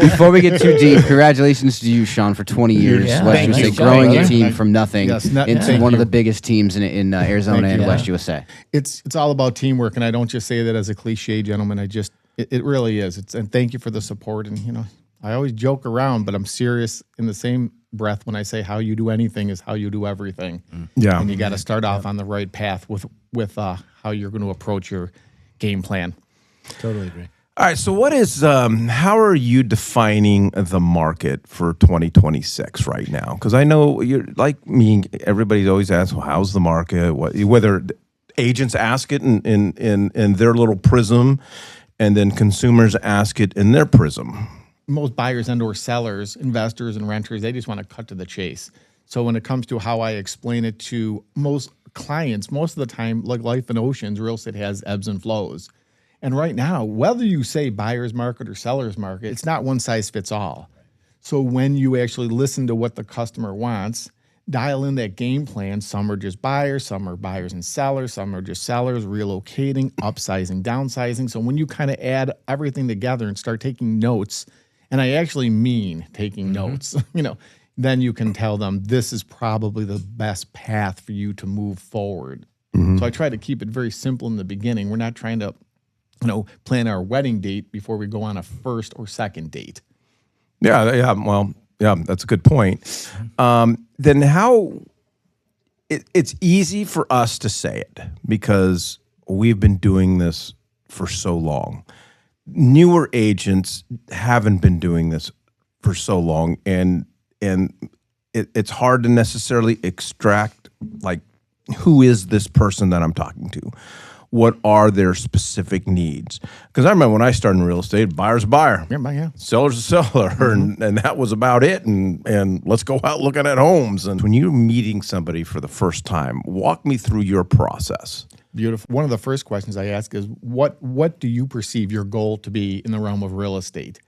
Before we get too deep, congratulations to you, Shawn, for 20 years. Yeah, West thank USA, you. growing a Thank team you. from nothing Yes, into thank one of you. the biggest teams in Arizona and you. West USA. It's all about teamwork, and I don't just say that as a cliche, gentlemen. It really is. And thank you for the support. And I always joke around, but I'm serious in the same breath when I say how you do anything is how you do everything. Yeah. And you got to start off on the right path with how you're going to approach your game plan. Totally agree. All right, so what is how are you defining the market for 2026 right now? Because I know you're like me. Everybody's always asks, "Well, how's the market?" Whether agents ask it in their little prism, and then consumers ask it in their prism. Most buyers and/or sellers, investors and renters, they just want to cut to the chase. So when it comes to how I explain it to most clients, most of the time, like life in oceans, real estate has ebbs and flows. And right now, whether you say buyer's market or seller's market, it's not one size fits all. So when you actually listen to what the customer wants, dial in that game plan. Some are just buyers, some are buyers and sellers, some are just sellers, relocating, upsizing, downsizing. So when you kind of add everything together and start taking notes, and I actually mean taking notes, then you can tell them this is probably the best path for you to move forward. So I try to keep it very simple in the beginning. We're not trying to plan our wedding date before we go on a first or second date. Yeah. Well, yeah, that's a good point. Then how it's easy for us to say it because we've been doing this for so long. Newer agents haven't been doing this for so long, and it's hard to necessarily extract like who is this person that I'm talking to. What are their specific needs? Because I remember when I started in real estate, buyer's a buyer, seller's a seller, and that was about it. And let's go out looking at homes. And when you're meeting somebody for the first time, walk me through your process. Beautiful. One of the first questions I ask is, what do you perceive your goal to be in the realm of real estate?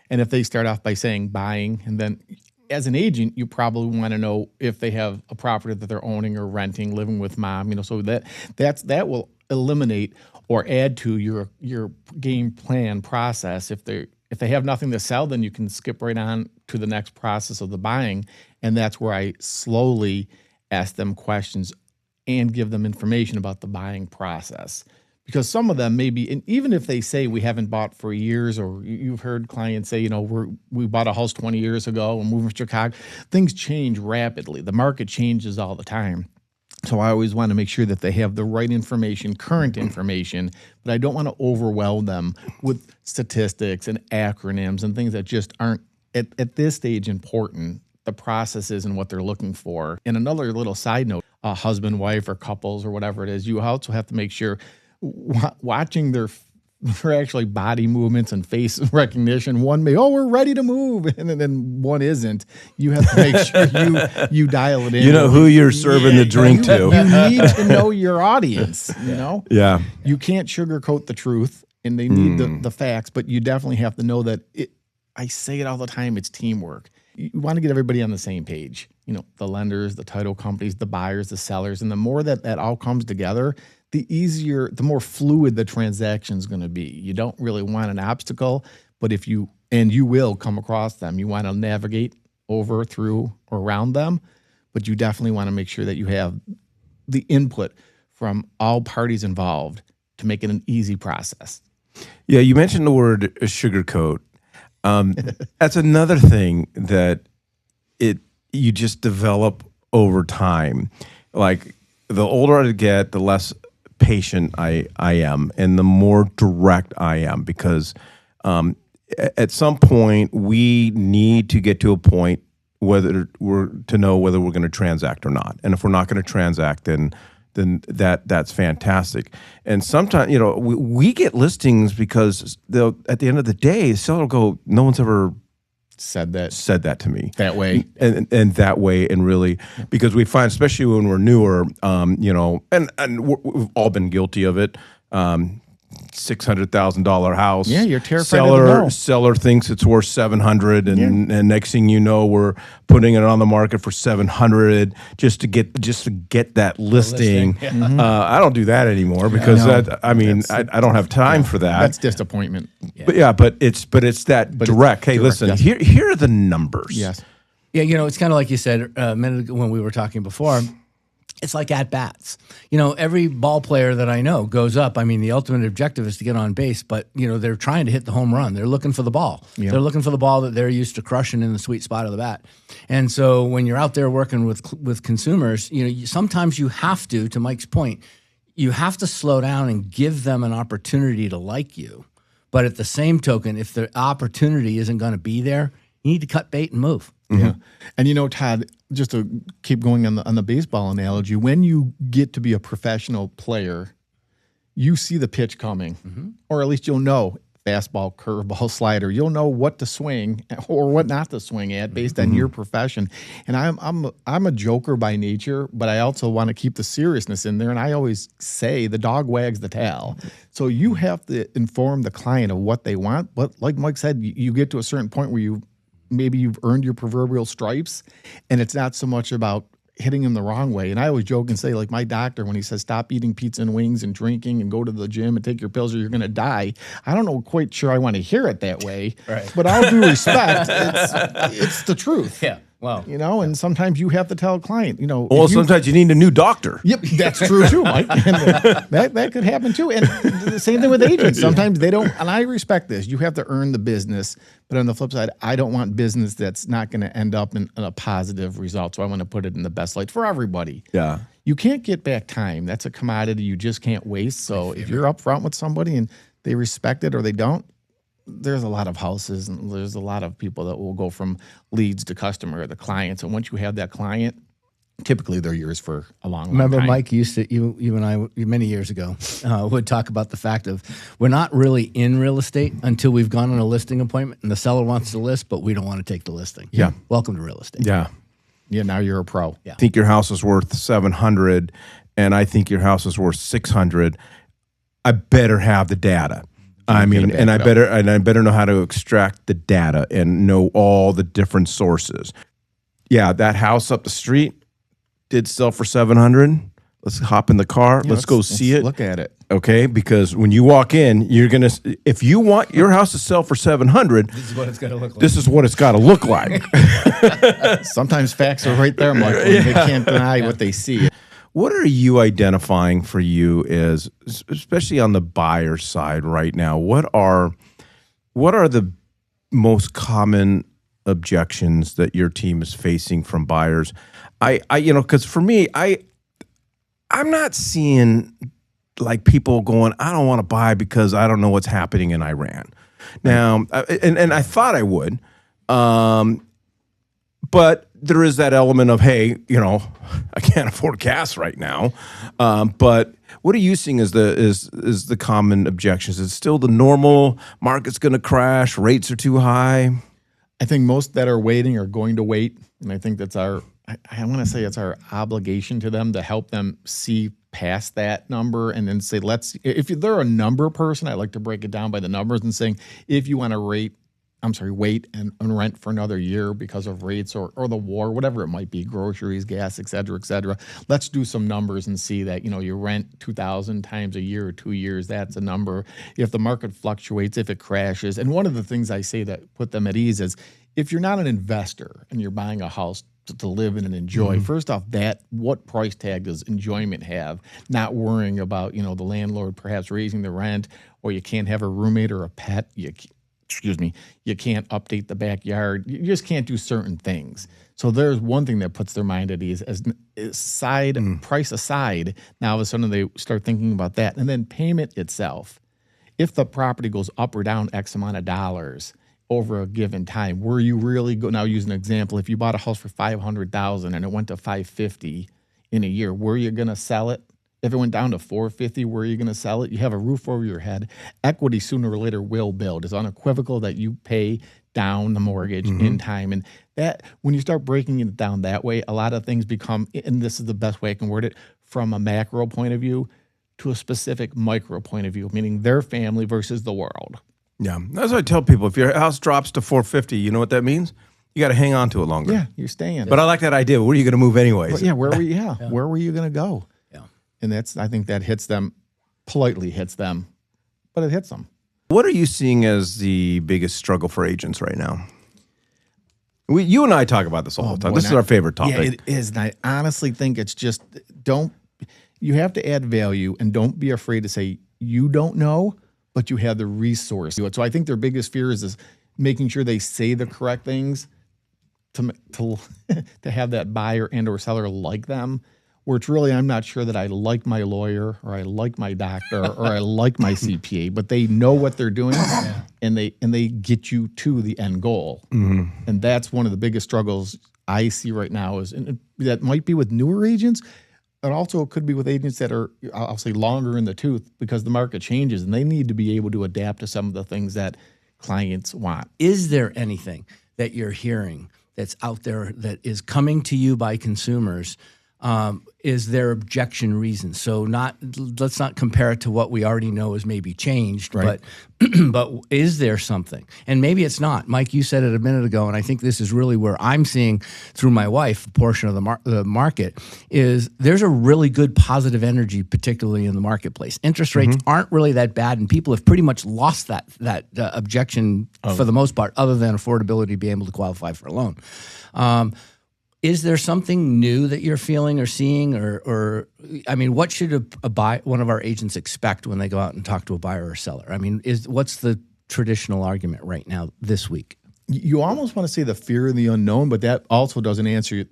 And if they start off by saying buying, and then as an agent, you probably want to know if they have a property that they're owning or renting, living with mom, so that will eliminate or add to your game plan process. If they have nothing to sell, then you can skip right on to the next process of the buying. And that's where I slowly ask them questions and give them information about the buying process. Because some of them maybe, and even if they say we haven't bought for years, or you've heard clients say, we bought a house 20 years ago and moved from Chicago, things change rapidly. The market changes all the time. So I always want to make sure that they have the right information, current information, but I don't want to overwhelm them with statistics and acronyms and things that just aren't at this stage important. The processes and what they're looking for. And another little side note, husband, wife, or couples or whatever it is, you also have to make sure watching their actually body movements and face recognition. One may, we're ready to move, and then one isn't. You have to make sure you dial it in. You know who you're serving the drink to. You need to know your audience. Yeah. You can't sugarcoat the truth, and they need the facts. But you definitely have to know that I say it all the time. It's teamwork. You want to get everybody on the same page. The lenders, the title companies, the buyers, the sellers, and the more that all comes together, the easier, the more fluid the transaction is going to be. You don't really want an obstacle, but you will come across them. You want to navigate over, through, or around them, but you definitely want to make sure that you have the input from all parties involved to make it an easy process. Yeah, you mentioned the word sugarcoat. That's another thing that you just develop over time. Like the older I get, the less patient I am, and the more direct I am, because at some point we need to get to a point whether we're going to transact or not. And if we're not going to transact, then that's fantastic. And sometimes, we get listings because at the end of the day, the seller will go, no one's ever said that to me that way, and that way, and really, because we find, especially when we're newer, and we've all been guilty of it. $600,000 house. Yeah, you're terrified of the no. Seller thinks it's worth 700, and next thing you know, we're putting it on the market for 700 just to get that listing. I don't do that anymore because I don't have time for that. That's disappointment. But it's that direct. Hey, listen, here are the numbers. Yes. Yeah, it's kind of like you said a minute ago when we were talking before. It's like at bats. Every ball player that I know goes up. I mean, the ultimate objective is to get on base, but they're trying to hit the home run. They're looking for the ball. Yeah. They're looking for the ball that they're used to crushing in the sweet spot of the bat. And so when you're out there working with consumers, sometimes you have to Mike's point, you have to slow down and give them an opportunity to like you. But at the same token, if the opportunity isn't going to be there, you need to cut bait and move. Yeah. And Todd, just to keep going on the baseball analogy, when you get to be a professional player, you see the pitch coming, or at least you'll know fastball, curveball, slider. You'll know what to swing or what not to swing at based on your profession. And I'm a joker by nature, but I also want to keep the seriousness in there. And I always say the dog wags the tail. So you have to inform the client of what they want. But like Mike said, you get to a certain point where maybe you've earned your proverbial stripes, and it's not so much about hitting them the wrong way. And I always joke and say, like my doctor, when he says stop eating pizza and wings and drinking and go to the gym and take your pills or you're going to die, I don't know quite sure I want to hear it that way. Right. But all due respect, it's the truth. Yeah. Wow. And sometimes you have to tell a client, Well, sometimes you need a new doctor. Yep, that's true too, Mike. And that could happen too. And the same thing with agents. Sometimes they don't, and I respect this. You have to earn the business. But on the flip side, I don't want business that's not going to end up in a positive result. So I want to put it in the best light for everybody. Yeah. You can't get back time. That's a commodity you just can't waste. So if you're upfront with somebody and they respect it or they don't, there's a lot of houses and there's a lot of people that will go from leads to customer to clients. And once you have that client, typically they're yours for a long time. Remember, Mike, you and I, many years ago, would talk about the fact of we're not really in real estate until we've gone on a listing appointment and the seller wants to list, but we don't want to take the listing. Yeah. Welcome to real estate. Yeah. Yeah, now you're a pro. Yeah. I think your house is worth 700 and I think your house is worth 600. I better have the data. I better know how to extract the data and know all the different sources. Yeah, that house up the street did sell for 700. Let's hop in the car. Yeah, let's go see it. Look at it. Okay, because when you walk in, if you want your house to sell for 700, this is what it's got to look like. This is what it's got to look like. Sometimes facts are right there, Mike. They can't deny what they see. What are you identifying for you as, especially on the buyer side right now? What are the most common objections that your team is facing from buyers? Because for me, I'm not seeing like people going, I don't want to buy because I don't know what's happening in Iran. Now, and I thought I would, but there is that element of, hey, I can't afford gas right now. But what are you seeing as the common objections? Is it still the normal market's going to crash, rates are too high? I think most that are waiting are going to wait. And I think that's I want to say it's our obligation to them to help them see past that number and then say, if they're a number person, I like to break it down by the numbers and saying, if you want to wait and rent for another year because of rates or the war, whatever it might be, groceries, gas, et cetera, let's do some numbers and see that, you rent 2,000 times a year or 2 years, that's a number. If the market fluctuates, if it crashes. And one of the things I say that put them at ease is if you're not an investor and you're buying a house to live in and enjoy, first off, what price tag does enjoyment have? Not worrying about, the landlord perhaps raising the rent, or you can't have a roommate or a pet. You can't update the backyard. You just can't do certain things. So there's one thing that puts their mind at ease as price aside. Now all of a sudden they start thinking about that. And then payment itself. If the property goes up or down X amount of dollars over a given time, where you really go, now use an example, if you bought a house for $500,000 and it went to $550,000 in a year, where are you going to sell it? If it went down to $450,000, where are you going to sell it? You have a roof over your head. Equity sooner or later will build. It's unequivocal that you pay down the mortgage in time. And that, when you start breaking it down that way, a lot of things become, and this is the best way I can word it, from a macro point of view, to a specific micro point of view, meaning their family versus the world. Yeah, that's what I tell people. If your house drops to 450, you know what that means? You got to hang on to it longer. Yeah, you're staying. But I like that idea. Where are you going to move anyways? But where were you? Where were you going to go? Yeah. And I think that hits them, politely hits them, but it hits them. What are you seeing as the biggest struggle for agents right now? You and I talk about this all the time. Boy, This is our favorite topic. Yeah, it is. And I honestly think it's just you have to add value and don't be afraid to say you don't know, but you have the resource to do it. So I think their biggest fear is making sure they say the correct things to have that buyer and or seller like them. Where it's really, I'm not sure that I like my lawyer or I like my doctor or I like my CPA, but they know what they're doing and they get you to the end goal. And that's one of the biggest struggles I see right now and that might be with newer agents, but also it could be with agents that are, I'll say, longer in the tooth because the market changes and they need to be able to adapt to some of the things that clients want. Is there anything that you're hearing that's out there that is coming to you by consumers? Is there objection reasons? So let's not compare it to what we already know is maybe changed, Right. but is there something? And maybe it's not. Mike, you said it a minute ago, and I think this is really where I'm seeing through my wife a portion of the market is there's a really good positive energy, particularly in the marketplace. Interest rates aren't really that bad, and people have pretty much lost that objection for the most part, other than affordability to be able to qualify for a loan. Is there something new that you're feeling or seeing, or I mean, what should one of our agents expect when they go out and talk to a buyer or seller? I mean, what's the traditional argument right now this week? You almost want to say the fear of the unknown, but that also doesn't answer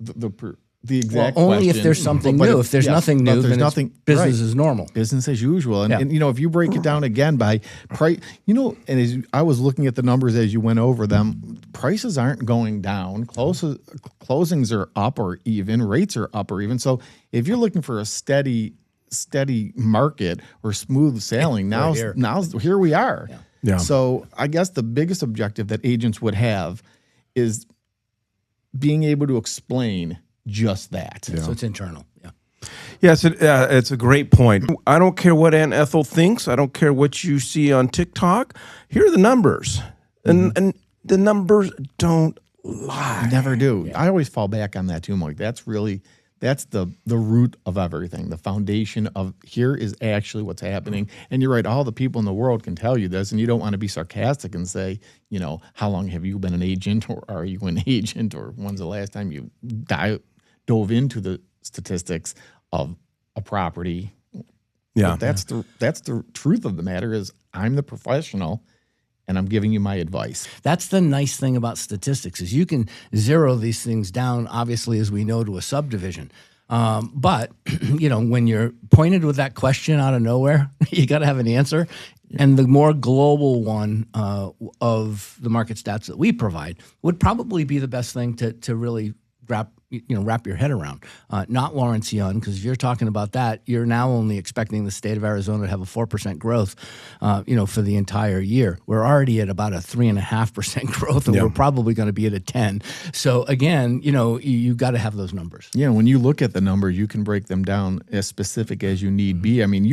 the exact only question. if there's something new. If there's nothing new, then business is normal. Business as usual. And if you break it down again by price, and as I was looking at the numbers as you went over them, prices aren't going down. Closings are up or even. Rates are up or even. So if you're looking for a steady market or smooth sailing, now here we are. Yeah. So I guess the biggest objective that agents would have is being able to explain just that. So it's internal. Yeah. Yes, it's a great point. I don't care what Aunt Ethel thinks. I don't care what you see on TikTok. Here are the numbers. And the numbers don't lie. Never do. I always fall back on that too, Mike. That's the root of everything. The foundation of here is actually what's happening. And you're right, all the people in the world can tell you this, and you don't want to be sarcastic and say, how long have you been an agent, or are you an agent, or when's the last time you dove into the statistics of a property. Yeah. But that's the truth of the matter is I'm the professional and I'm giving you my advice. That's the nice thing about statistics is you can zero these things down, obviously, as we know, to a subdivision. But, when you're pointed with that question out of nowhere, you got to have an answer. And the more global one of the market stats that we provide would probably be the best thing to really wrap your head around. Not Lawrence Young, because if you're talking about that, you're now only expecting the state of Arizona to have a 4% growth, for the entire year. We're already at about a 3.5% growth, and we're probably going to be at a 10. So again, you got to have those numbers. Yeah, when you look at the numbers, you can break them down as specific as you need be. I mean,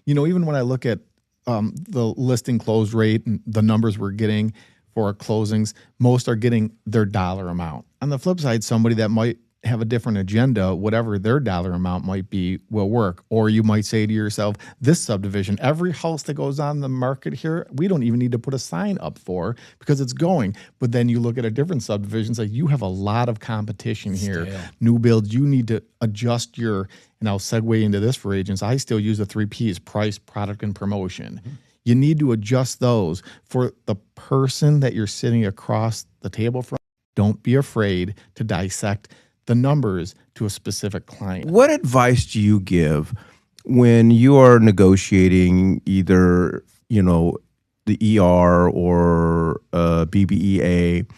even when I look at the listing close rate and the numbers we're getting for closings, most are getting their dollar amount. On the flip side, somebody that might have a different agenda, whatever their dollar amount might be, will work. Or you might say to yourself, this subdivision, every house that goes on the market here, we don't even need to put a sign up for because it's going. But then you look at a different subdivision, it's like you have a lot of competition here. New builds, you need to adjust and I'll segue into this for agents. I still use the 3 Ps, price, product, and promotion. You need to adjust those for the person that you're sitting across the table from. Don't be afraid to dissect the numbers to a specific client. What advice do you give when you are negotiating either, the ER or BBEA,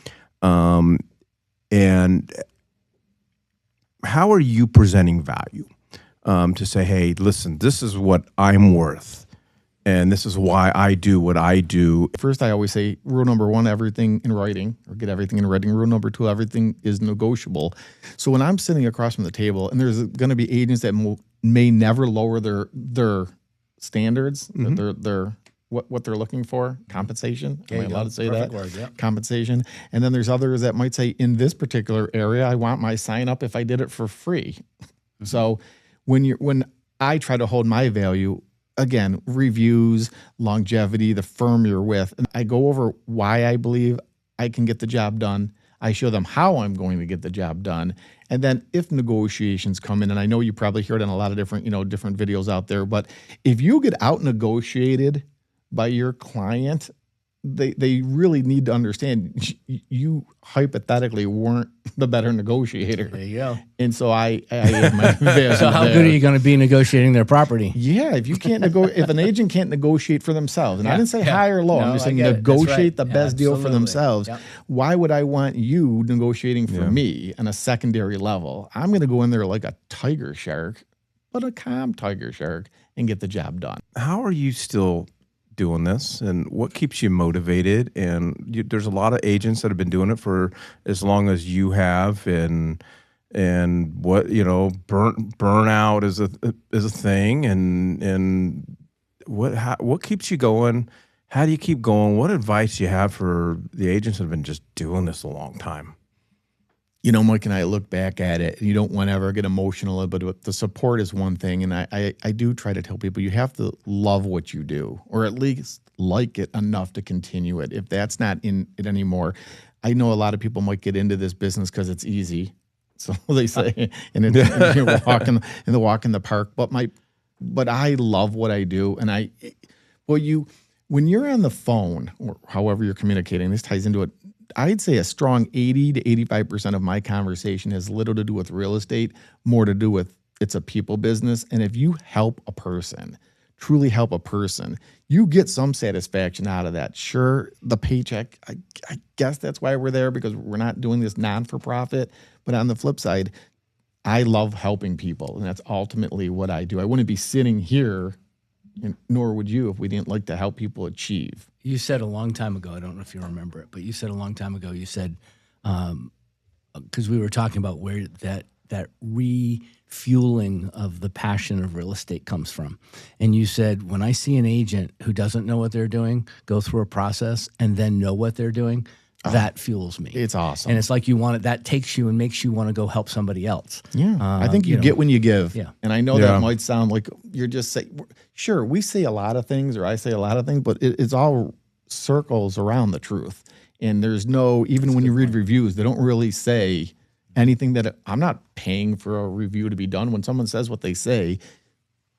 and how are you presenting value to say, hey, listen, this is what I'm worth. And this is why I do what I do. First, I always say rule number 1, everything in writing, or get everything in writing. Rule number 2, everything is negotiable. So when I'm sitting across from the table, and there's going to be agents that may never lower their standards, that they're what they're looking for, compensation. Am I allowed to say Perfect that? word, yeah. Compensation. And then there's others that might say, in this particular area, I want my sign up if I did it for free. So when I try to hold my value, again, reviews, longevity, the firm you're with, and I go over why I believe I can get the job done. I show them how I'm going to get the job done. And then if negotiations come in, and I know you probably hear it in a lot of different, different videos out there, but if you get out negotiated by your client, they really need to understand you hypothetically weren't the better negotiator. There you go. And so I have my value So how there. good are you going to be negotiating their property? Yeah, if you can't if an agent can't negotiate for themselves, and I didn't say high or low, I'm No, just I saying get it. That's negotiate right. the Yeah, best deal for absolutely. themselves. Yep. Why would I want you negotiating for me on a secondary level? I'm going to go in there like a tiger shark, but a calm tiger shark, and get the job done. How are you still doing this, and what keeps you motivated? And there's a lot of agents that have been doing it for as long as you have, and what burnout is a thing, and what keeps you going? How do you keep going? What advice do you have for the agents that have been just doing this a long time? Mike and I look back at it, and you don't want to ever get emotional, but the support is one thing. And I do try to tell people you have to love what you do, or at least like it enough to continue it. If that's not in it anymore, I know a lot of people might get into this business because it's easy. So they say, and you're walking in the park. But I love what I do. And when you're on the phone or however you're communicating, this ties into it. I'd say a strong 80 to 85% of my conversation has little to do with real estate, more to do with it's a people business. And if you help a person, truly help a person, you get some satisfaction out of that. Sure, the paycheck, I guess that's why we're there, because we're not doing this non-for-profit. But on the flip side, I love helping people, and that's ultimately what I do. I wouldn't be sitting here, and nor would you, if we didn't like to help people achieve. You said a long time ago, I don't know if you remember it, but you said a long time ago, you said, because we were talking about where that refueling of the passion of real estate comes from. And you said, when I see an agent who doesn't know what they're doing, go through a process and then know what they're doing, that fuels me. It's awesome. And it's like that takes you and makes you want to go help somebody else. Yeah. I think you get when you give. Yeah. And I know that might sound like you're just saying, sure, we say a lot of things, or I say a lot of things, but it's all circles around the truth. And there's even when you read reviews, they don't really say anything that I'm not paying for a review to be done. When someone says what they say,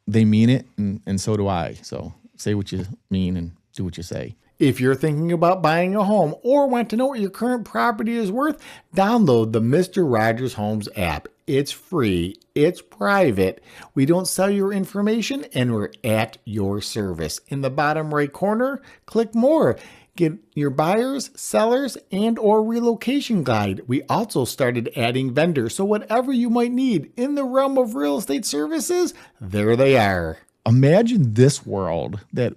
they mean it. And so do I. So say what you mean and do what you say. If you're thinking about buying a home or want to know what your current property is worth, download the Mr. Rogers Homes app. It's free. It's private. We don't sell your information, and we're at your service. In the bottom right corner, click more. Get your buyers, sellers, and or relocation guide. We also started adding vendors, so whatever you might need in the realm of real estate services, there they are. Imagine this world that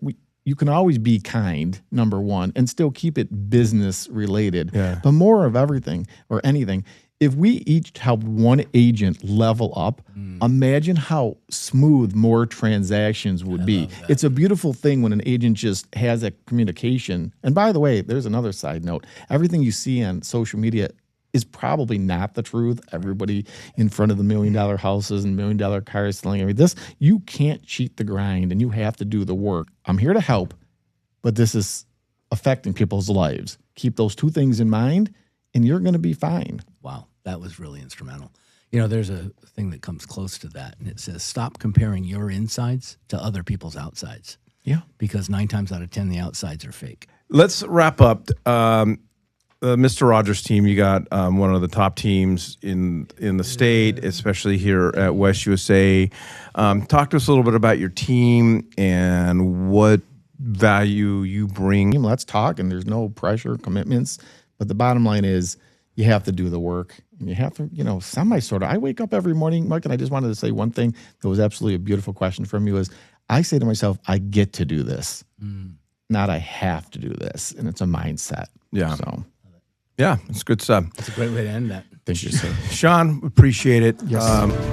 you can always be kind, number one, and still keep it business related. Yeah. But more of everything or anything, if we each helped one agent level up, imagine how smooth more transactions would be. It's a beautiful thing when an agent just has that communication. And by the way, there's another side note. Everything you see on social media is probably not the truth. Everybody in front of the $1 million houses and $1 million cars selling everything. This, you can't cheat the grind, and you have to do the work. I'm here to help, but this is affecting people's lives. Keep those two things in mind, and you're going to be fine. Wow, that was really instrumental. There's a thing that comes close to that, and it says, stop comparing your insides to other people's outsides. Yeah. Because 9 times out of 10, the outsides are fake. Let's wrap up. Mr. Rogers' team, you got one of the top teams in the state, especially here at West USA. Talk to us a little bit about your team and what value you bring. Let's talk, and there's no pressure, commitments. But the bottom line is you have to do the work, and you have to, I wake up every morning, Mike, and I just wanted to say one thing that was absolutely a beautiful question from you is I say to myself, I get to do this, not I have to do this. And it's a mindset. Yeah. So. Yeah, it's good stuff. It's a great way to end that. Thank you, sir. Shawn, appreciate it. Yes.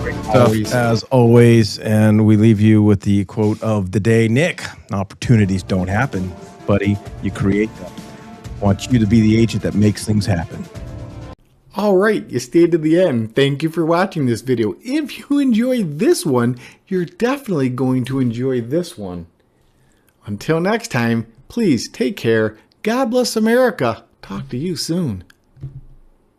Great stuff, as always. And we leave you with the quote of the day. Nick, opportunities don't happen, buddy. You create them. I want you to be the agent that makes things happen. All right, you stayed to the end. Thank you for watching this video. If you enjoyed this one, you're definitely going to enjoy this one. Until next time, please take care. God bless America. Talk to you soon.